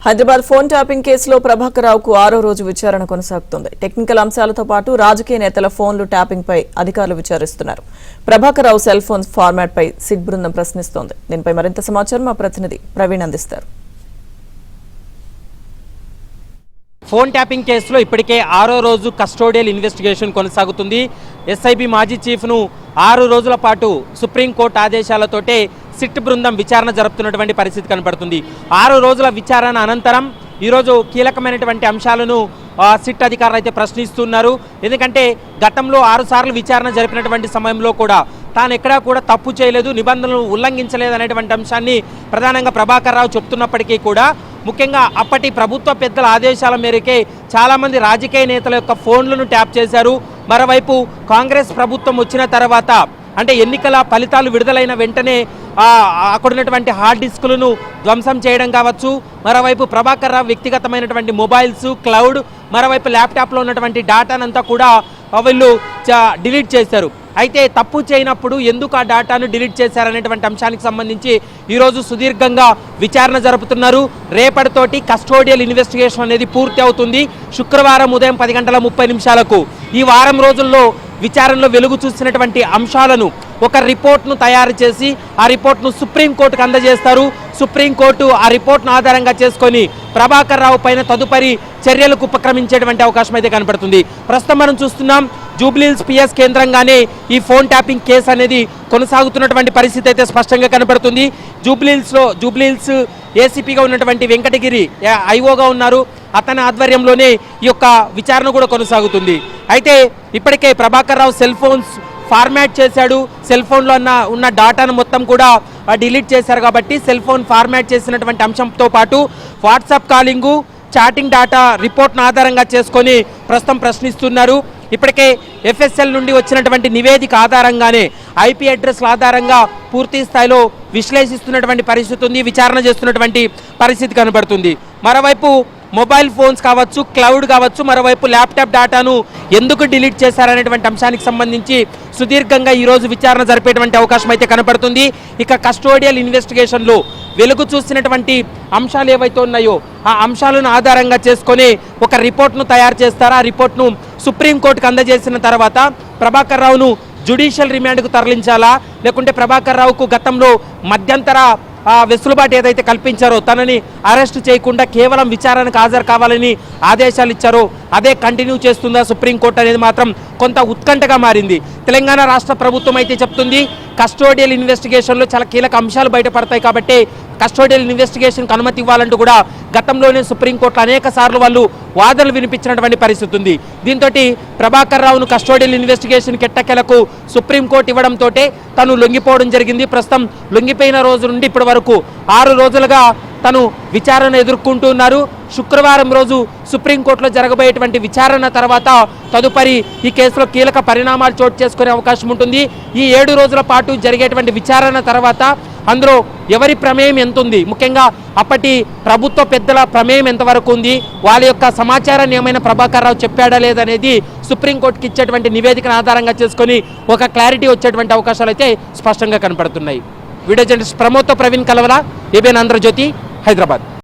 Hyderabad phone tapping కేసులో ప్రభాకర్ రావుకు 6వ రోజు విచారణ కొనసాగుతోంది. టెక్నికల్ అంశాలతో పాటు రాజకీయ నేతల ఫోన్లు ట్యాపింగ్ పై అధికారులు విచారిస్తున్నారు. Prabhakar Rao cell phone format పై సిట్ బృందం ప్రశ్నిస్తోంది. దీనిపై మరింత సమాచారం మా ప్రతినిధి ప్రవీణ్ అందిస్తారు. ఫోన్ ట్యాపింగ్ కేసులో ఇప్పటికే 6వ రోజు కస్టోడియల్ ఇన్వెస్టిగేషన్ కొనసాగుతుంది. ఎస్ఐబి మాజీ చీఫ్ను 6 రోజుల పాటు సుప్రీంకోర్టు ఆదేశాలతోటే సిట్ బృందం విచారణ జరుపుతున్నటువంటి పరిస్థితి కనబడుతుంది. 6 రోజుల విచారణ అనంతరం ఈరోజు కీలకమైనటువంటి అంశాలను సిట్ అధికారులు అయితే ప్రశ్నిస్తున్నారు. ఎందుకంటే గతంలో 6 సార్లు విచారణ జరిపినటువంటి సమయంలో కూడా తాను ఎక్కడా కూడా తప్పు చేయలేదు, నిబంధనలు ఉల్లంఘించలేదు అనేటువంటి అంశాన్ని ప్రధానంగా ప్రభాకర్ రావు చెప్తున్నప్పటికీ కూడా ముఖ్యంగా అప్పటి ప్రభుత్వ పెద్దల ఆదేశాల మేరకే చాలామంది రాజకీయ నేతల యొక్క ఫోన్లను ట్యాప్ చేశారు. మరోవైపు కాంగ్రెస్ ప్రభుత్వం వచ్చిన తర్వాత అంటే ఎన్నికల ఫలితాలు విడుదలైన వెంటనే అక్కడ ఉన్నటువంటి హార్డ్ డిస్కులను ధ్వంసం చేయడం కావచ్చు, మరోవైపు ప్రభాకర్ రావు వ్యక్తిగతమైనటువంటి మొబైల్స్, క్లౌడ్, మరోవైపు ల్యాప్టాప్లో ఉన్నటువంటి డాటానంతా కూడా వీళ్ళు డిలీట్ చేశారు. అయితే తప్పు చేయనప్పుడు ఎందుకు ఆ డాటాను డిలీట్ చేశారనేటువంటి అంశానికి సంబంధించి ఈరోజు సుదీర్ఘంగా విచారణ జరుపుతున్నారు. రేపటితోటి కస్టోడియల్ ఇన్వెస్టిగేషన్ అనేది పూర్తి అవుతుంది. శుక్రవారం ఉదయం 10:30 ఈ వారం రోజుల్లో విచారణలో వెలుగు చూసినటువంటి అంశాలను ఒక రిపోర్ట్ను తయారు చేసి ఆ రిపోర్ట్ను సుప్రీంకోర్టుకు అందజేస్తారు. సుప్రీంకోర్టు ఆ రిపోర్ట్ను ఆధారంగా చేసుకొని ప్రభాకర్ రావు పైన తదుపరి చర్యలకు ఉపక్రమించేటువంటి అవకాశం అయితే కనపడుతుంది. ప్రస్తుతం మనం చూస్తున్నాం జూబ్లీహిల్స్ పిఎస్ కేంద్రంగానే ఈ ఫోన్ ట్యాపింగ్ కేసు అనేది కొనసాగుతున్నటువంటి పరిస్థితి అయితే స్పష్టంగా కనపడుతుంది. జూబ్లీహిల్స్ ఏసీపీగా ఉన్నటువంటి వెంకటగిరి ఐఓగా ఉన్నారు. అతని ఆధ్వర్యంలోనే ఈ యొక్క విచారణ కూడా కొనసాగుతుంది. అయితే ఇప్పటికే Prabhakar Rao cell phones format చేశాడు. సెల్ ఫోన్లో ఉన్న డాటాను మొత్తం కూడా డిలీట్ చేశారు. కాబట్టి సెల్ ఫోన్ ఫార్మాట్ చేసినటువంటి అంశంతో పాటు వాట్సాప్ కాలింగు, చాటింగ్ డాటా రిపోర్ట్ను ఆధారంగా చేసుకొని ప్రస్తుతం ప్రశ్నిస్తున్నారు. ఇప్పటికే ఎఫ్ఎస్ఎల్ నుండి వచ్చినటువంటి నివేదిక ఆధారంగానే ఐపీ అడ్రస్ల ఆధారంగా పూర్తి స్థాయిలో విశ్లేషిస్తున్నటువంటి పరిస్థితి ఉంది, విచారణ చేస్తున్నటువంటి పరిస్థితి కనబడుతుంది. మరోవైపు మొబైల్ ఫోన్స్ కావచ్చు, క్లౌడ్ కావచ్చు, మరోవైపు ల్యాప్టాప్ డాటాను ఎందుకు డిలీట్ చేశారనేటువంటి అంశానికి సంబంధించి సుదీర్ఘంగా ఈరోజు విచారణ జరిపేటువంటి అవకాశం అయితే కనపడుతుంది. ఇక కస్టోడియల్ ఇన్వెస్టిగేషన్లో వెలుగు చూసినటువంటి అంశాలు ఏవైతే ఉన్నాయో ఆ అంశాలను ఆధారంగా చేసుకొని ఒక రిపోర్ట్ను తయారు చేస్తారు. ఆ రిపోర్ట్ను సుప్రీంకోర్టుకు అందజేసిన తర్వాత ప్రభాకర్ రావును జ్యుడిషియల్ రిమాండ్కు తరలించాలా, లేకుంటే ప్రభాకర్ రావుకు గతంలో మధ్యంతర వెసులుబాటు ఏదైతే కల్పించారో తనని అరెస్ట్ చేయకుండా కేవలం విచారణకు హాజరు కావాలని ఆదేశాలు ఇచ్చారో అదే కంటిన్యూ చేస్తుందా సుప్రీంకోర్టు అనేది మాత్రం కొంత ఉత్కంఠగా మారింది. తెలంగాణ రాష్ట్ర ప్రభుత్వం అయితే చెప్తుంది కస్టోడియల్ ఇన్వెస్టిగేషన్లో చాలా కీలక అంశాలు బయటపడతాయి కాబట్టి కస్టోడియల్ ఇన్వెస్టిగేషన్కి అనుమతి ఇవ్వాలంటూ కూడా గతంలోనే సుప్రీంకోర్టులో అనేక సార్లు వాళ్ళు వాదనలు వినిపించినటువంటి పరిస్థితి ఉంది. దీంతో ప్రభాకర్ రావును కస్టోడియల్ ఇన్వెస్టిగేషన్ కెట్టకెలకు సుప్రీంకోర్టు ఇవ్వడంతో తను లొంగిపోవడం జరిగింది. ప్రస్తుతం లొంగిపోయిన రోజు నుండి ఇప్పటి వరకు 6 రోజులుగా తను విచారణ ఎదుర్కొంటున్నారు. శుక్రవారం రోజు సుప్రీంకోర్టులో జరగబోయేటువంటి విచారణ తర్వాత తదుపరి ఈ కేసులో కీలక పరిణామాలు చోటు చేసుకునే అవకాశం ఉంటుంది. ఈ 7 రోజుల పాటు జరిగేటువంటి విచారణ తర్వాత అందులో ఎవరి ప్రమేయం ఎంత ఉంది, ముఖ్యంగా అప్పటి ప్రభుత్వ పెద్దల ప్రమేయం ఎంతవరకు ఉంది, వాళ్ళ యొక్క సమాచారాన్ని ఏమైనా ప్రభాకర్ రావు చెప్పాడా లేదనేది సుప్రీంకోర్టుకి ఇచ్చేటువంటి నివేదికను ఆధారంగా చేసుకొని ఒక క్లారిటీ వచ్చేటువంటి అవకాశాలు అయితే స్పష్టంగా కనపడుతున్నాయి. వీడియో జర్నలిస్ట్ ప్రమోద్తో ప్రవీణ్ కలవల, ఏబిఎన్ ఆంధ్రజ్యోతి, హైదరాబాద్.